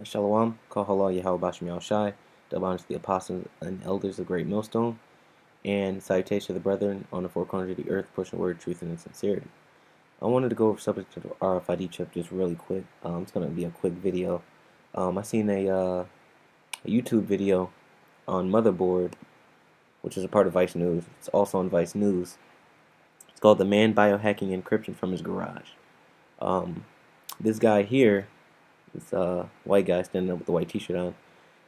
Shalom, Kahala Yahweh Bashim Yahushai, double honors to the apostles and elders of Great Millstone, and salutation to the brethren on the four corners of the earth, pushing word, truth, and sincerity. I wanted to go over the subject of the RFID chip just really quick. It's going to be a quick video. I seen a YouTube video on Motherboard, which is a part of Vice News. It's also on Vice News. It's called "The Man Biohacking Encryption from His Garage." This guy here, this white guy standing up with the white t-shirt on,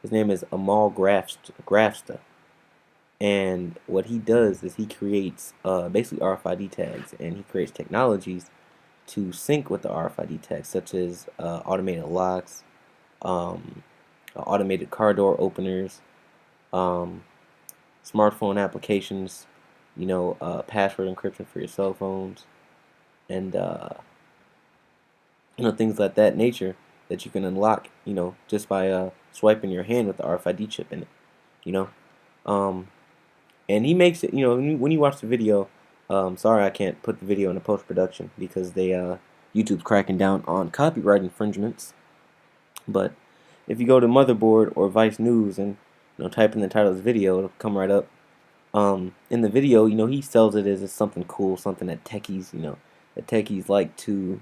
his name is Amal Grafsta. And what he does is he creates basically RFID tags, and he creates technologies to sync with the RFID tags, such as automated locks, automated car door openers, smartphone applications, password encryption for your cell phones, and things like that nature that you can unlock, just by swiping your hand with the RFID chip in it, you know. And he makes it, when you watch the video, sorry I can't put the video in the post-production because YouTube's cracking down on copyright infringements. But if you go to Motherboard or Vice News and type in the title of this video, it'll come right up. In the video, he sells it as something cool, something that techies, like to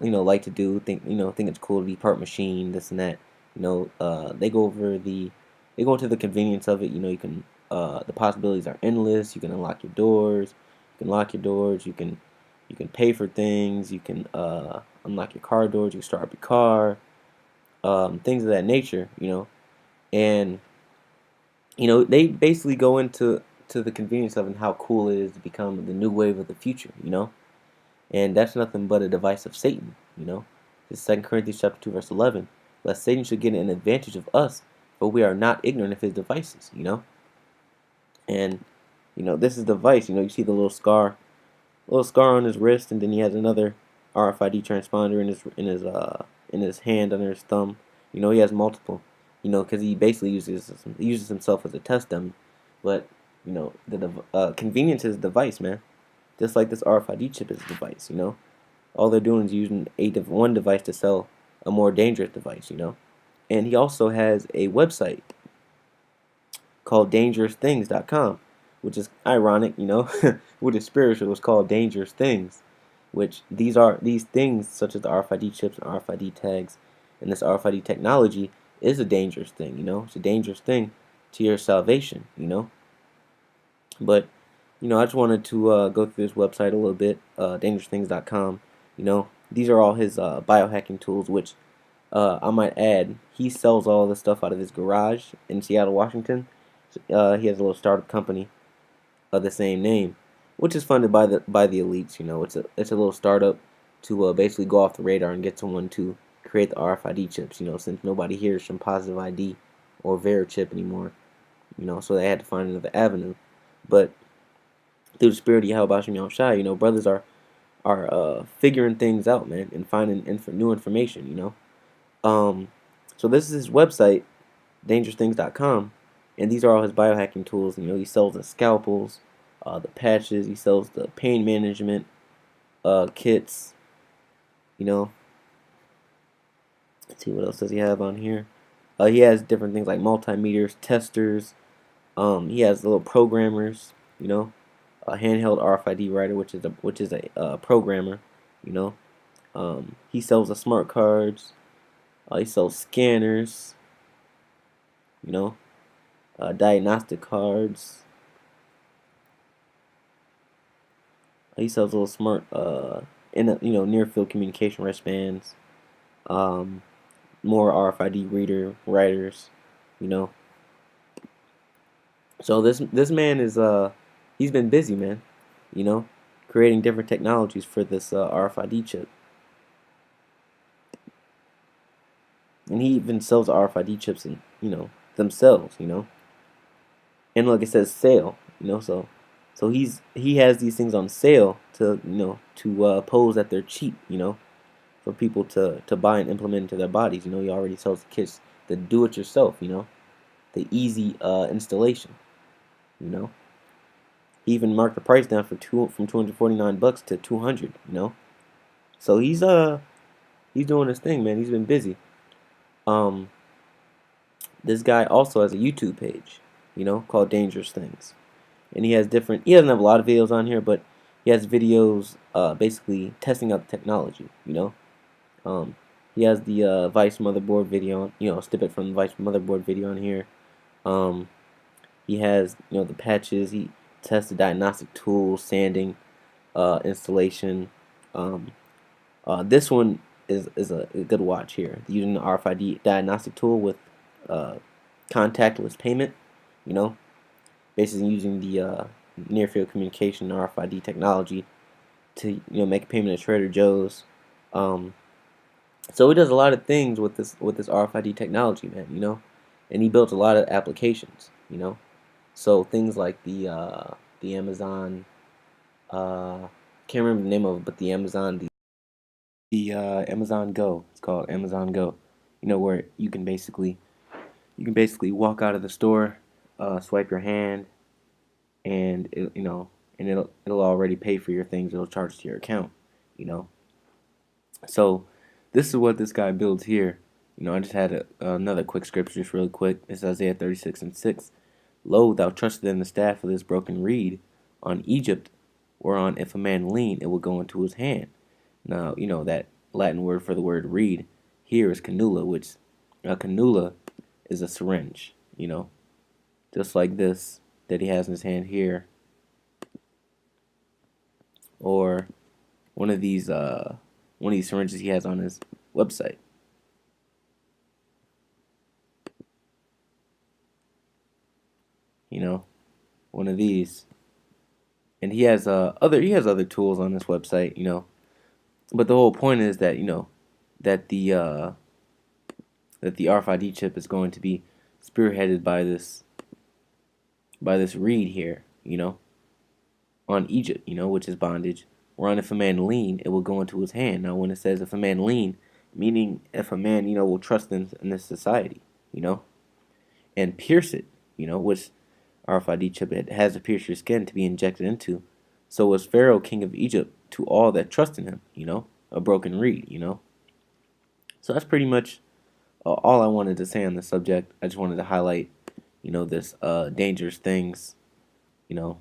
like to do, think it's cool to be part machine, this and that. They go into the convenience of it. You can the possibilities are endless. You can unlock your doors, you can lock your doors, you can pay for things, you can unlock your car doors, you can start up your car, things of that nature, and they basically go into the convenience of it and how cool it is to become the new wave of the future, and that's nothing but a device of Satan, This is 2 Corinthians chapter 2 verse 11. Lest Satan should get an advantage of us, for we are not ignorant of his devices, And this is the device. You see the little scar on his wrist, and then he has another RFID transponder in his hand under his thumb. He has multiple. Because he basically uses himself as a test dummy. But the convenience is a device, man. Just like this RFID chip is a device. All they're doing is using one device to sell a more dangerous device. And he also has a website called dangerousthings.com, which is ironic, which is spiritual. It's called Dangerous Things, which these things such as the RFID chips and RFID tags and this RFID technology is a dangerous thing, It's a dangerous thing to your salvation, But, I just wanted to go through this website a little bit, dangerousthings.com. These are all his biohacking tools, which I might add, he sells all this stuff out of his garage in Seattle, Washington. He has a little startup company of the same name, which is funded by the elites. It's a little startup to basically go off the radar and get someone to create the RFID chips. Since nobody hears from Positive ID or VeriChip anymore, so they had to find another avenue. But through the spirit of Yahweh Bashim Yahushai, brothers are figuring things out, man, and finding new information. So this is his website, dangerousthings.com. And these are all his biohacking tools. He sells the scalpels, the patches. He sells the pain management kits. Let's see, what else does he have on here? He has different things like multimeters, testers. He has little programmers. A handheld RFID writer, which is a programmer. He sells the smart cards. He sells scanners. Diagnostic cards. He sells little smart near field communication wristbands. More RFID writers. So this man is he's been busy, man. Creating different technologies for this RFID chip. And he even sells RFID chips in themselves. And look, it says sale, so he has these things on sale to pose that they're cheap, for people to buy and implement into their bodies. He already sells the kits, the do-it-yourself, the easy installation, He even marked the price down from $249 to $200, So he's doing his thing, man. He's been busy. Um, this guy also has a YouTube page, called Dangerous Things, and he has different. He doesn't have a lot of videos on here, but he has videos basically testing out the technology. Um, he has the Vice motherboard video, snippet from the Vice motherboard video on here. Um, he has, the patches. He tests the diagnostic tools, sanding, installation. Um, this one is a good watch here. Using the RFID diagnostic tool with uh, contactless payment, you know, basically using the near field communication RFID technology to make a payment at Trader Joe's. Um, so he does a lot of things with this RFID technology, man. And he built a lot of applications. So things like the Amazon, can't remember the name of it, but the Amazon Go. It's called Amazon Go. Where you can basically walk out of the store, swipe your hand, and it'll already pay for your things. It'll charge to your account. You know. So this is what this guy builds here. I just had another quick scripture, just really quick. It's Isaiah 36:6. Lo, thou trusted in the staff of this broken reed, on Egypt, whereon if a man lean, it will go into his hand. Now, that Latin word for the word reed here is cannula, which a cannula is a syringe, just like this that he has in his hand here, or one of these syringes he has on his website. One of these, and he has other tools on his website, but the whole point is that that the uh, that the RFID chip is going to be spearheaded by this reed here, on Egypt, which is bondage. Whereon if a man lean, it will go into his hand. Now, when it says if a man lean, meaning if a man, will trust in this society, and pierce it, which RFID chip it has to pierce your skin to be injected into. So was Pharaoh, king of Egypt, to all that trust in him, a broken reed, So that's pretty much all I wanted to say on the subject. I just wanted to highlight, this dangerous things, you know,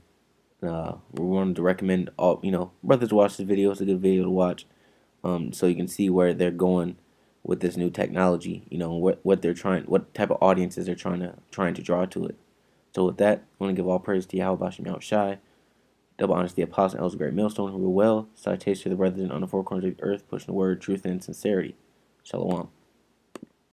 we wanted to recommend all brothers to watch this video. It's a good video to watch, so you can see where they're going with this new technology. What they're trying, what type of audiences they're trying to draw to it. So with that, I want to give all praise to Yahweh Bashim Yahweh Shai, double honors to the apostle and elders of the great millstone who rule well. Salutations to the brethren on the four corners of the earth, pushing the word, truth, and sincerity. Shalom.